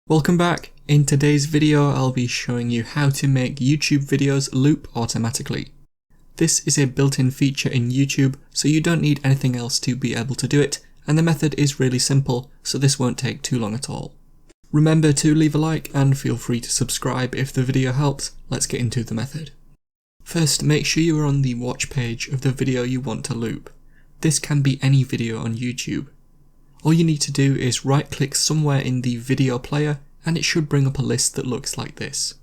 Welcome back. In today's video I'll be showing you how to make YouTube videos loop automatically. This is a built-in feature in YouTube, so you don't need anything else to be able to do it, and the method is really simple, so this won't take too long at all. Remember to leave a like and feel free to subscribe if the video helps. Let's get into the method. First, make sure you are on the watch page of the video you want to loop. This can be any video on YouTube. All you need to do is right-click somewhere in the video player and it should bring up a list that looks like this.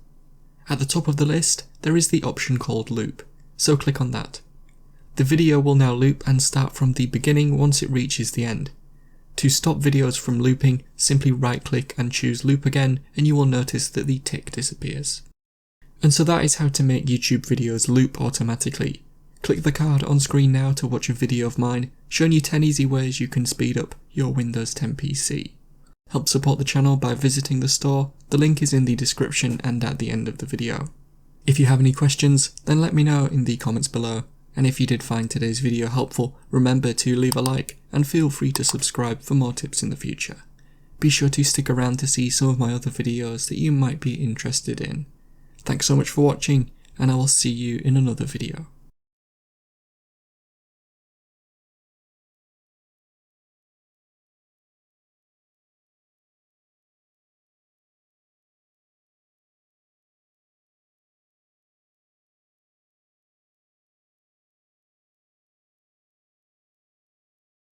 At the top of the list, there is the option called Loop, so click on that. The video will now loop and start from the beginning once it reaches the end. To stop videos from looping, simply right-click and choose Loop again and you will notice that the tick disappears. And so that is how to make YouTube videos loop automatically. Click the card on screen now to watch a video of mine, showing you 10 easy ways you can speed up your Windows 10 PC. Help support the channel by visiting the store, the link is in the description and at the end of the video. If you have any questions, then let me know in the comments below, and if you did find today's video helpful, remember to leave a like and feel free to subscribe for more tips in the future. Be sure to stick around to see some of my other videos that you might be interested in. Thanks so much for watching, and I will see you in another video.